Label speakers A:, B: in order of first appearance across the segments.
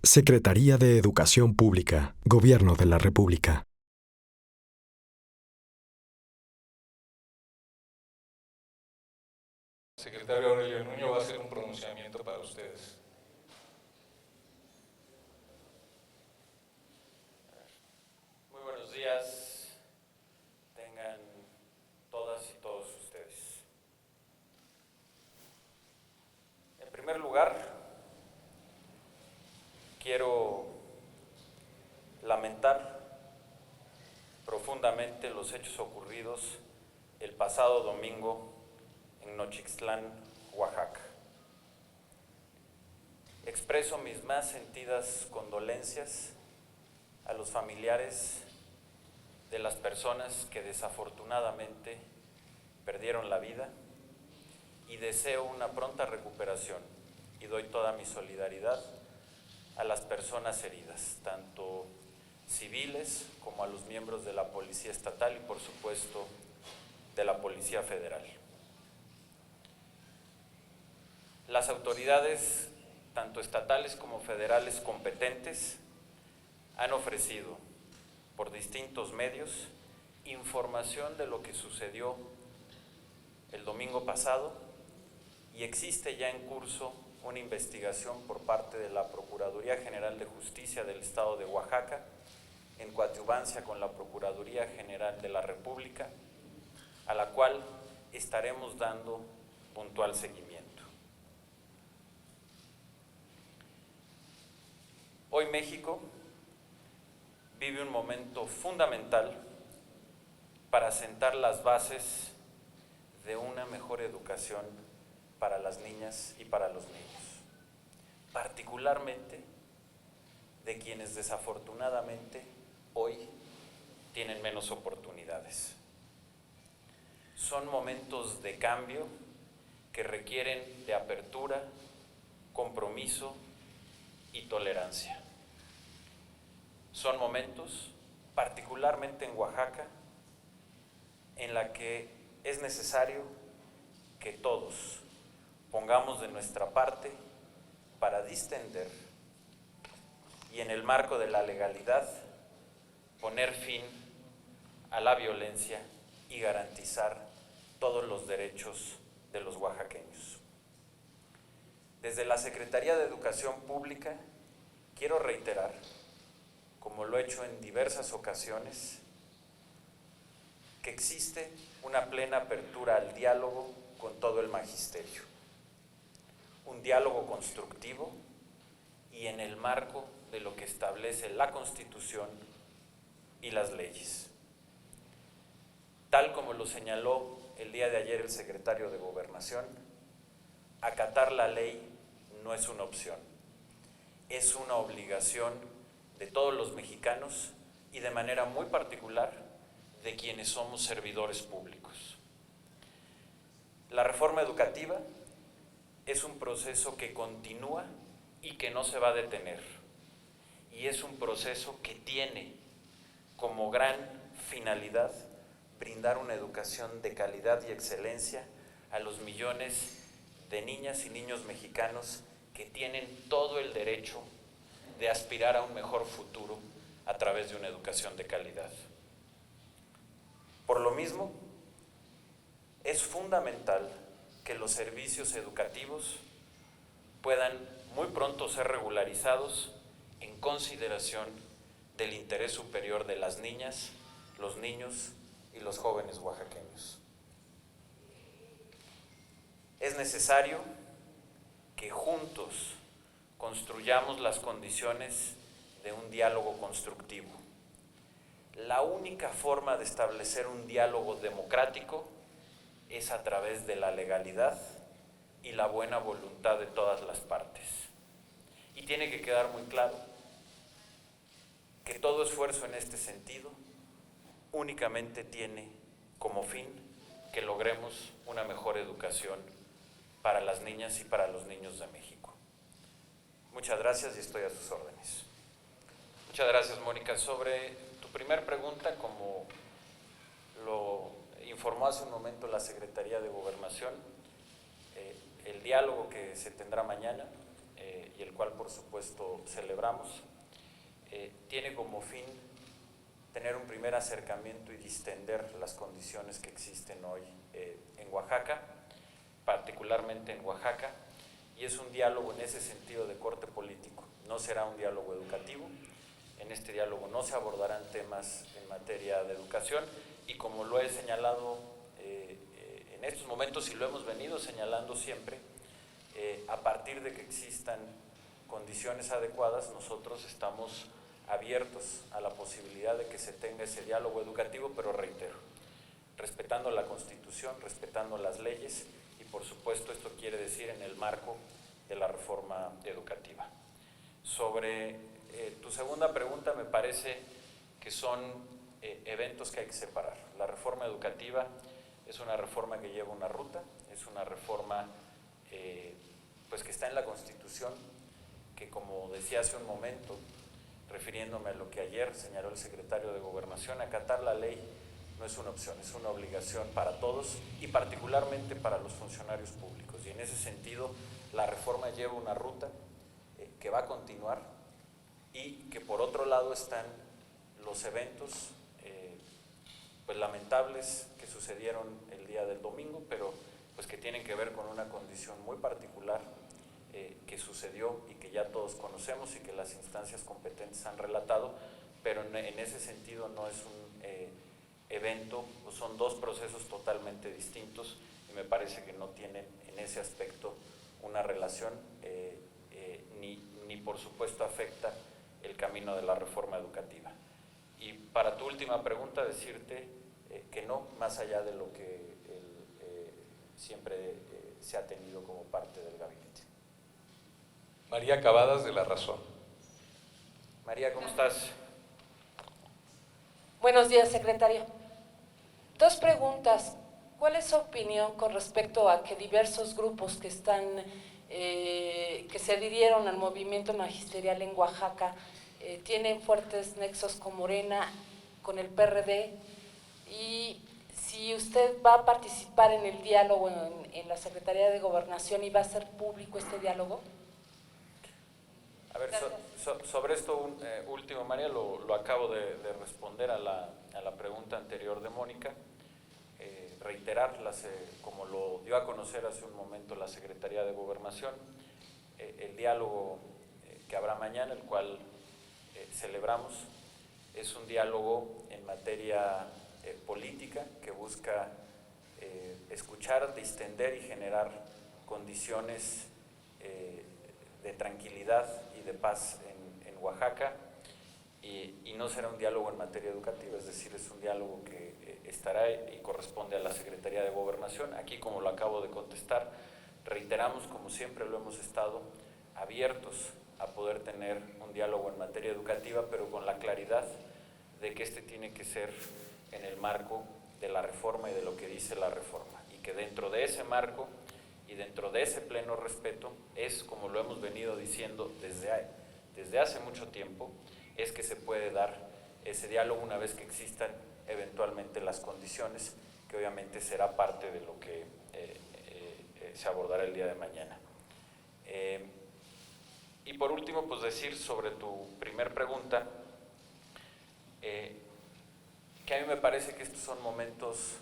A: Secretaría de Educación Pública, Gobierno de la República.
B: El secretario Aurelio Nuño va a hacer un pronunciamiento para ustedes.
C: Muy buenos días, tengan todas y todos ustedes. En primer lugar, quiero lamentar profundamente los hechos ocurridos el pasado domingo en Nochixtlán, Oaxaca. Expreso mis más sentidas condolencias a los familiares de las personas que desafortunadamente perdieron la vida y deseo una pronta recuperación y doy toda mi solidaridad a las personas heridas, tanto civiles como a los miembros de la Policía Estatal y por supuesto de la Policía Federal. Las autoridades, tanto estatales como federales competentes, han ofrecido por distintos medios información de lo que sucedió el domingo pasado y existe ya en curso una investigación por parte de la Procuraduría General de Justicia del Estado de Oaxaca en coadyuvancia con la Procuraduría General de la República, a la cual estaremos dando puntual seguimiento. Hoy México vive un momento fundamental para sentar las bases de una mejor educación para las niñas y para los niños, particularmente de quienes desafortunadamente hoy tienen menos oportunidades. Son momentos de cambio que requieren de apertura, compromiso y tolerancia. Son momentos, particularmente en Oaxaca, en la que es necesario que todos pongamos de nuestra parte para distender y en el marco de la legalidad poner fin a la violencia y garantizar todos los derechos de los oaxaqueños. Desde la Secretaría de Educación Pública quiero reiterar, como lo he hecho en diversas ocasiones, que existe una plena apertura al diálogo con todo el magisterio. Un diálogo constructivo y en el marco de lo que establece la Constitución y las leyes. Tal como lo señaló el día de ayer el secretario de Gobernación, acatar la ley no es una opción, es una obligación de todos los mexicanos y de manera muy particular de quienes somos servidores públicos. La reforma educativa es un proceso que continúa y que no se va a detener, y es un proceso que tiene como gran finalidad brindar una educación de calidad y excelencia a los millones de niñas y niños mexicanos que tienen todo el derecho de aspirar a un mejor futuro a través de una educación de calidad. Por lo mismo, es fundamental que los servicios educativos puedan muy pronto ser regularizados en consideración del interés superior de las niñas, los niños y los jóvenes oaxaqueños. Es necesario que juntos construyamos las condiciones de un diálogo constructivo. La única forma de establecer un diálogo democrático es a través de la legalidad y la buena voluntad de todas las partes. Y tiene que quedar muy claro que todo esfuerzo en este sentido únicamente tiene como fin que logremos una mejor educación para las niñas y para los niños de México. Muchas gracias y estoy a sus órdenes. Muchas gracias, Mónica. Sobre tu primer pregunta, como lo informó hace un momento la Secretaría de Gobernación, el diálogo que se tendrá mañana y el cual por supuesto celebramos, tiene como fin tener un primer acercamiento y distender las condiciones que existen hoy en Oaxaca, particularmente en Oaxaca, y es un diálogo en ese sentido de corte político. No será un diálogo educativo. En este diálogo no se abordarán temas en materia de educación y, como lo he señalado en estos momentos y lo hemos venido señalando siempre, a partir de que existan condiciones adecuadas, nosotros estamos abiertos a la posibilidad de que se tenga ese diálogo educativo, pero reitero, respetando la Constitución, respetando las leyes y, por supuesto, esto quiere decir en el marco de la reforma educativa. Sobre tu segunda pregunta, me parece que son eventos que hay que separar. La reforma educativa es una reforma que lleva una ruta, es una reforma pues que está en la Constitución, que, como decía hace un momento, refiriéndome a lo que ayer señaló el secretario de Gobernación, acatar la ley no es una opción, es una obligación para todos y particularmente para los funcionarios públicos. Y en ese sentido, la reforma lleva una ruta que va a continuar y que, por otro lado, están los eventos pues lamentables que sucedieron el día del domingo, pero pues que tienen que ver con una condición muy particular que sucedió y que ya todos conocemos y que las instancias competentes han relatado, pero en ese sentido no es un evento, son dos procesos totalmente distintos y me parece que no tienen en ese aspecto una relación ni por supuesto afecta el camino de la reforma educativa. Y para tu última pregunta, decirte que no, más allá de lo que siempre se ha tenido como parte del gabinete.
B: María Cavadas, de La Razón.
C: María, ¿cómo estás?
D: Buenos días, secretario. Dos preguntas. ¿Cuál es su opinión con respecto a que diversos grupos que se adhirieron al movimiento magisterial en Oaxaca tienen fuertes nexos con Morena, con el PRD? Y si usted va a participar en el diálogo en la Secretaría de Gobernación y va a ser público este diálogo.
C: A ver, sobre esto último, María, lo acabo de responder a la pregunta anterior de Mónica. Reiterar, como lo dio a conocer hace un momento la Secretaría de Gobernación, el diálogo que habrá mañana, el cual celebramos, es un diálogo en materia política que busca escuchar, distender y generar condiciones de tranquilidad y de paz en Oaxaca, y no será un diálogo en materia educativa, es decir, es un diálogo que estará y corresponde a la Secretaría de Gobernación. Aquí, como lo acabo de contestar, reiteramos, como siempre lo hemos estado, abiertos a poder tener un diálogo en materia educativa, pero con la claridad de que este tiene que ser en el marco de la reforma y de lo que dice la reforma, y que dentro de ese marco y dentro de ese pleno respeto es, como lo hemos venido diciendo desde hace mucho tiempo, es que se puede dar ese diálogo una vez que existan eventualmente las condiciones, que obviamente será parte de lo que se abordará el día de mañana. Y por último, pues decir sobre tu primer pregunta, que a mí me parece que estos son momentos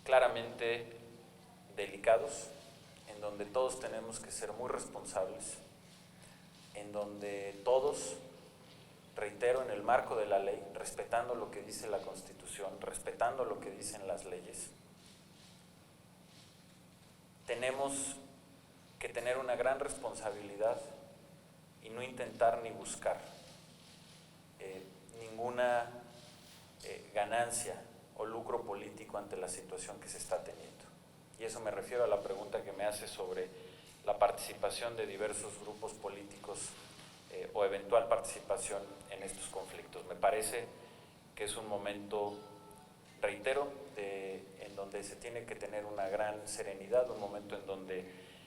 C: claramente delicados, en donde todos tenemos que ser muy responsables, en donde todos, reitero, en el marco de la ley, respetando lo que dice la Constitución, respetando lo que dicen las leyes, tenemos que tener una gran responsabilidad y no intentar ni buscar ninguna ganancia o lucro político ante la situación que se está teniendo. Y eso me refiero a la pregunta que me hace sobre la participación de diversos grupos políticos o eventual participación en estos conflictos. Me parece que es un momento, reitero, en donde se tiene que tener una gran serenidad, un momento en donde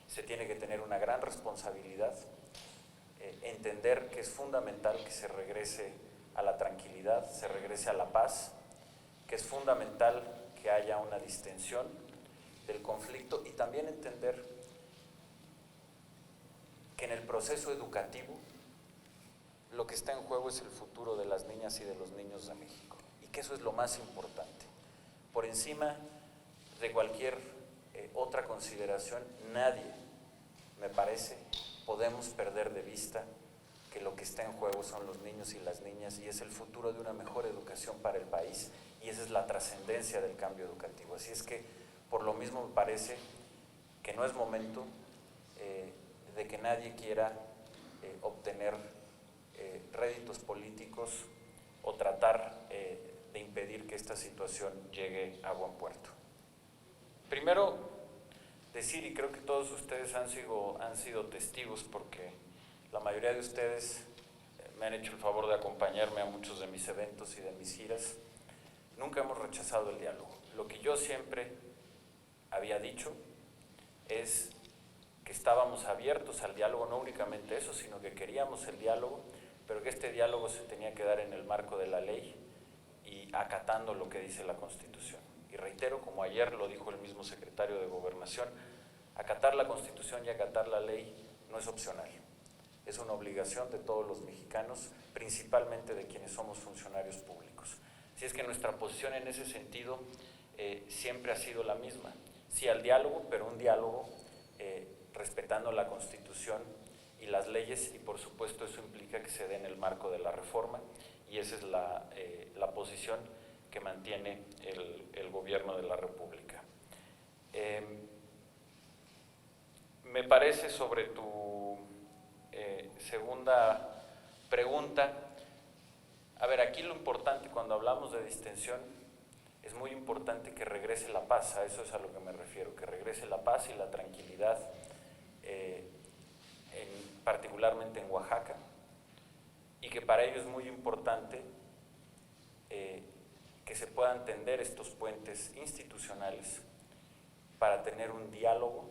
C: se tiene que tener una gran responsabilidad, entender que es fundamental que se regrese a la tranquilidad, se regrese a la paz, que es fundamental que haya una distensión del conflicto, y también entender que en el proceso educativo lo que está en juego es el futuro de las niñas y de los niños de México, y que eso es lo más importante. Por encima de cualquier otra consideración, nadie, me parece, podemos perder de vista que lo que está en juego son los niños y las niñas, y es el futuro de una mejor educación para el país, y esa es la trascendencia del cambio educativo. Así es que, por lo mismo, me parece que no es momento de que nadie quiera obtener réditos políticos o tratar de impedir que esta situación llegue a buen puerto. Primero, decir, y creo que todos ustedes han sido testigos, porque la mayoría de ustedes me han hecho el favor de acompañarme a muchos de mis eventos y de mis giras, nunca hemos rechazado el diálogo. Lo que yo siempre había dicho es que estábamos abiertos al diálogo, no únicamente eso, sino que queríamos el diálogo, pero que este diálogo se tenía que dar en el marco de la ley y acatando lo que dice la Constitución. Y reitero, como ayer lo dijo el mismo secretario de Gobernación, acatar la Constitución y acatar la ley no es opcional, es una obligación de todos los mexicanos, principalmente de quienes somos funcionarios públicos. Así es que nuestra posición en ese sentido siempre ha sido la misma, sí al diálogo, pero un diálogo respetando la Constitución y las leyes, y por supuesto eso implica que se dé en el marco de la reforma, y esa es la posición que mantiene el Gobierno de la República. Me parece, sobre tu segunda pregunta, a ver, aquí lo importante cuando hablamos de distensión es muy importante que regrese la paz, a eso es a lo que me refiero, que regrese la paz y la tranquilidad, particularmente en Oaxaca, y que para ello es muy importante que se puedan tender estos puentes institucionales para tener un diálogo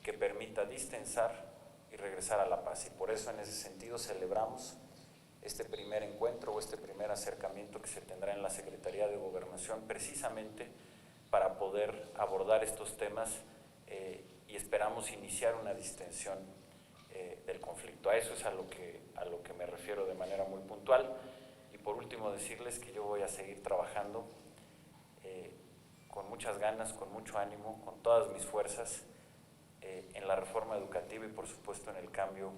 C: que permita distensar y regresar a la paz. Y por eso, en ese sentido, celebramos este primer encuentro o este primer acercamiento que se tendrá en la Secretaría de Gobernación, precisamente para poder abordar estos temas y esperamos iniciar una distensión del conflicto. A eso es a lo que me refiero de manera muy puntual. Y por último, decirles que yo voy a seguir trabajando con muchas ganas, con mucho ánimo, con todas mis fuerzas en la reforma educativa y por supuesto en el cambio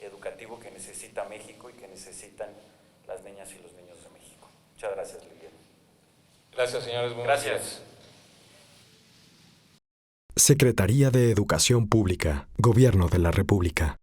C: educativo que necesita México y que necesitan las niñas y los niños de México. Muchas gracias, Liliana.
B: Gracias, señores.
C: Gracias.
A: Secretaría de Educación Pública, Gobierno de la República.